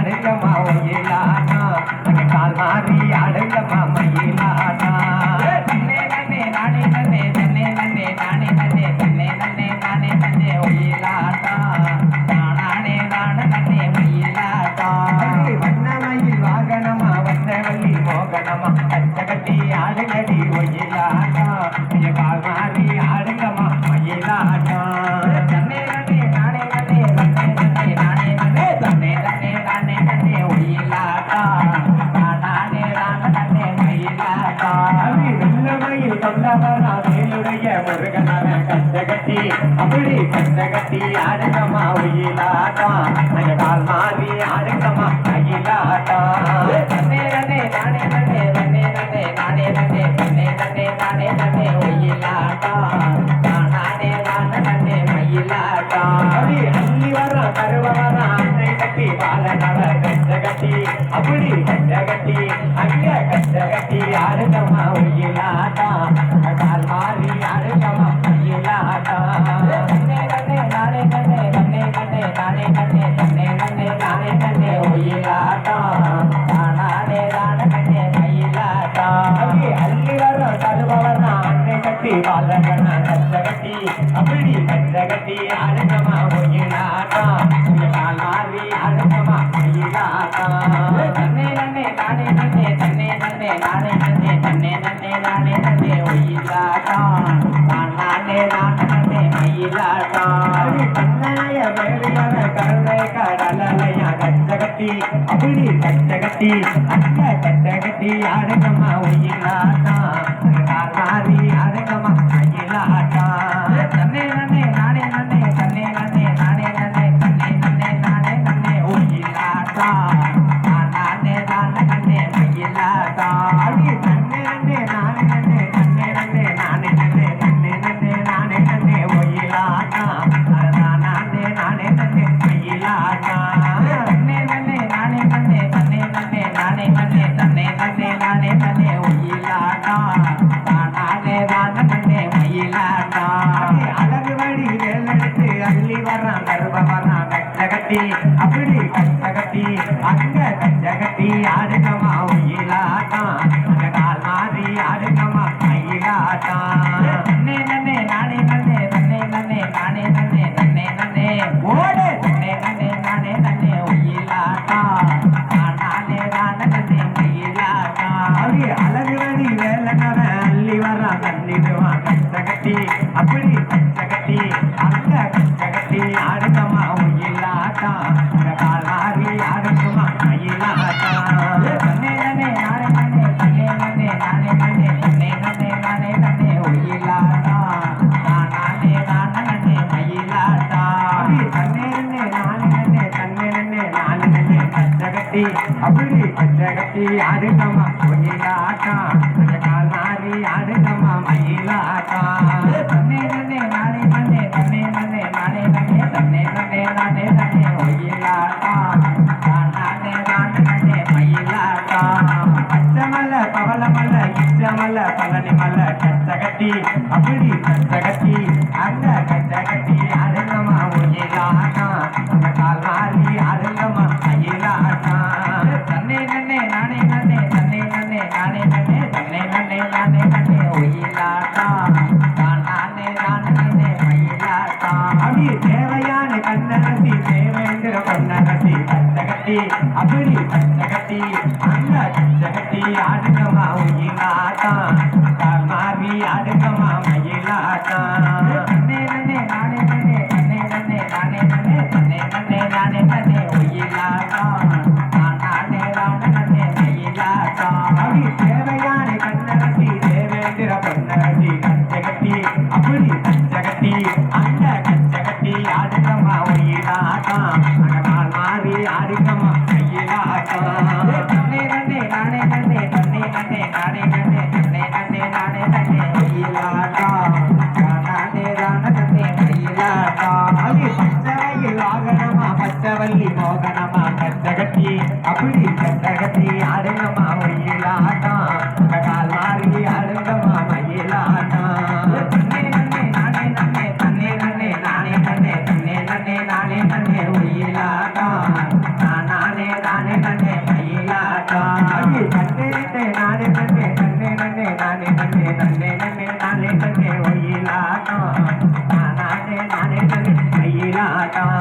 ஆடுங்கம்மா ஒயிலாட்டம் அங்க கால் மாறி ஆடுங்கம்மா மயிலாட்டம் தன்னே நன்னே நானே நன்னே தன்னே நன்னே நானே நன்னே தன்னே நன்னே நானே நன்னே ஒயிலாட்டம் நானே நானே நன்னே மயிலாட்டம் வண்ண மயில் வாகனமா வந்தவள்ளி மோகனமா கச்ச கட்டி ஆடுங்கடி ஒயிலாட்டம் அங்க கால் மாறி ஆடுங்கம்மா மயிலாட்டம் தன்னே நன்னே நானே நன்னே தன்னே நன்னே நானே நன்னே தன்னே நன்னே நானே நன்னே ஒயிலாட்டம் நானே நானே நன்னே மயிலாட்டம் வெள்ள மயில் கொண்டவனா வேலுடைய முருகனான கச்ச கட்டி அப்படி கச்ச கட்டி ஆடுங்கம்மா ஒயிலாட்டம் அங்க கால் மாறி ஆடுங்கம்மா மயிலாட்டம் தன்னே நன்னே நானே நன்னே தன்னே நன்னே நானே நன்னே தன்னே நன்னே நானே நன்னே ஒயிலாட்டம் நானே நானே நன்னே மயிலாட்டம் அள்ளி வர கருவ வர அன்னை கட்டி பால நட கச்ச கட்டி அப்படி கச்ச கட்டி அங்க கச்ச கட்டி ஆடுங்கம்மா ஒயிலாட்டம் கால் மாறி ஆடுங்கம்மா மயிலாட்டம் தன்னே நன்னே நானே நன்னே தன்னே நன்னே நானே நன்னே தன்னே நன்னே நானே நன்னே ஒயிலாட்டம் நானே நானே நன்னே மயிலாட்டம் அள்ளி வர கருவ வர அன்னை கட்டி பால நட கச்ச கட்டி அப்படி கச்ச கட்டி ஆடுங்கம்மா ஒயிலாட்டம் கால் மாறி ஆடுங்கம்மா மயிலாட்டம் தன்னே நன்னே நானே நன்னே தன்னே நன்னே நானே நன்னே தன்னே நன்னே நானே நன்னே ஒயிலாட்டம் நானே நானே நன்னே மயிலாட்டம் கண்ணாய வேலையான கருணை கடலையா கச்ச கட்டி அப்படி கச்ச கட்டி அங்க கச்ச கட்டி ஆடுங்கம்மா ஒயிலாட்டம் கால் மாறி ஆடுங்கம்மா மயிலாட்டம் தன்னே நன்னே நானே நன்னே தன்னே நன்னே நானே நன்னே தன்னே நன்னே நானே நன்னே ஒயிலாட்டம் நானே நானே நன்னே மயிலாட்டம் தன்னே நன்னே நானே நன்னே தன்னே நன்னே நானே நன்னே தன்னே நன்னே நானே நன்னே ஒயிலாட்டம் நானே நானே நன்னே மயிலாட்டம் தன்னே நன்னே நானே நன்னே தன்னே நன்னே நானே நன்னே தன்னே நன்னே நானே நன்னே ஒயிலாட்டம் நானே நானே நன்னே மயிலாட்டம் அழகு வழி வேலெடுத்து அள்ளி வர்றான் கருவ வர்றான் கச்ச கட்டி அப்படி கச்ச கட்டி அங்க கச்ச கட்டி ஆடுங்கம்மா ஒயிலாட்டம் அங்க கால் மாறி ஆடுங்கம்மா மயிலாட்டம் தன்னே நன்னே நானே நன்னே தன்னே நன்னே நானே நன்னே தன்னே நன்னே ஓடு தன்னே நன்னே நானே நன்னே ஒயிலாட்டம் நானே நானே நன்னே மயிலாட்டம் அழகு வழி வேலனவ அள்ளி வர்றான் தள்ளிடுவான் கச்ச கட்டி அப்படி கச்ச கட்டி அங்க கச்ச கட்டி ஆடுங்கம்மா ஒயிலாட்டம் கால் மாறி ஆடுங்கம்மா மயிலாட்டம் தன்னே நன்னே நானே நன்னே தன்னே நன்னே நானே நன்னே தன்னே நன்னே நானே நன்னே ஒயிலாட்டம் நானே நானே நன்னே மயிலாட்டம் தன்னே நன்னே நானே நன்னே தன்னே நன்னே நானே நன்னே கச்ச கட்டி அப்படி கச்ச கட்டி ஆடுங்கம்மா ஒயிலாட்டம் கால் மாறி ஆடுங்கம்மா மயிலாட்டம் தன்னே நன்னே நானே நன்னே தன்னே நன்னே நானே நன்னே தன்னே நன்னே நானே நன்னே ஒயிலாட்டம் நானே நானே நன்னே மயிலாட்டம் பச்சமல்ல பவளமல்ல இச்சமல்ல பழனி மல்ல கச்ச கட்டி அப்படி கச்ச கட்டி அங்க கச்ச கட்டி ஆடுங்கம்மா ஒயிலாட்டம் கால் மாறி ஆடுங்கம்மா மயிலாட்டம் தன்னே நன்னே நானே நன்னே தன்னே நன்னே நானே நன்னே தன்னே நன்னே நானே நன்னே ஒயிலாட்டம் நானே நானே நன்னே மயிலாட்டம் தேவையான கண்ணகத்தி தேவேந்திர பொன்னகத்தி கச்ச கட்டி அப்படி கச்ச கட்டி அங்க கச்ச கட்டி ஆடுங்கம்மா ஒயிலாட்டம் கால் மாறி ஆடுங்கம்மா மயிலாட்டம் தன்னே நன்னே நானே நன்னே தன்னே நன்னே நானே நன்னே தன்னே நன்னே நானே நன்னே ஒயிலாட்டம் நானே நானே நன்னே மயிலாட்டம் தேவையான கண்ணகத்தி தேவேந்திர பொன்னகத்தி கச்ச கட்டி அப்படி கச்ச கட்டி அங்க கச்ச கட்டி ஆடுங்கம்மா ஒயிலாட்டம் கால் மாறி ஆடுங்கம்மா மயிலாட்டம் தன்னே நன்னே நானே நன்னே தன்னே நன்னே நானே நன்னே தன்னே நன்னே நானே நன்னே ஒயிலாட்டம் நானே நானே நன்னே மயிலாட்டம் பச்சையில் வாகனமா பச்சவள்ளி மோகனமா கச்ச கட்டி அப்படி கச்ச கட்டி ஆடுங்கம்மா ஒயிலாட்டம் கால் மாறி ஆடுங்கம்மா மயிலாட்டம் தன்னே நன்னே நானே நன்னே தன்னே நன்னே நானே நன்னே தன்னே நன்னே நானே நன்னே ஒயிலாட்டம் நானே நானே தன்னே நானே தன்னே தன்னே நன்னே நானே தன்னே தன்னே நன்னே நானே தன்னே ஒயிலாட்டம் நானே நானே தன்னே ஒயிலாட்டம்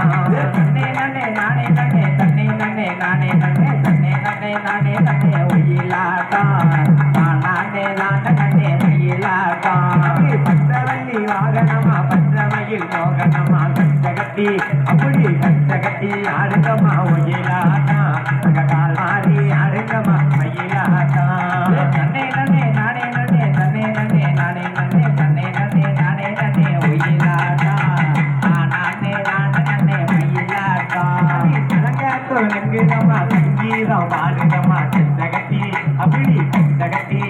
தன்னே நன்னே நானே தன்னே தன்னே நன்னே நானே தன்னே தன்னே நன்னே நானே தன்னே ஒயிலாட்டம் நானே நானே தன்னே ஒயிலாட்டம் பச்சவள்ளி வாகனமா பச்சமையில் மோகனமா கச்சகட்டி அப்படி கச்சகட்டி ஆடுங்கம்மா ஒயிலாட்டம் கால் மாறி ஆடுங்கம்மா ஒயிலாட்டம் தன்னே நன்னே நானே நன்னே தன்னே நன்னே நானே நன்னே தன்னே நன்னே நானே நன்னே ஒயிலாட்டம் நானே நானே நன்னே ஒயிலாட்டம் சலங்காத்தோ நெங்குதம்மா சங்கீதம் பாடுங்கம்மா கச்சகட்டி அப்படி கச்சகட்டி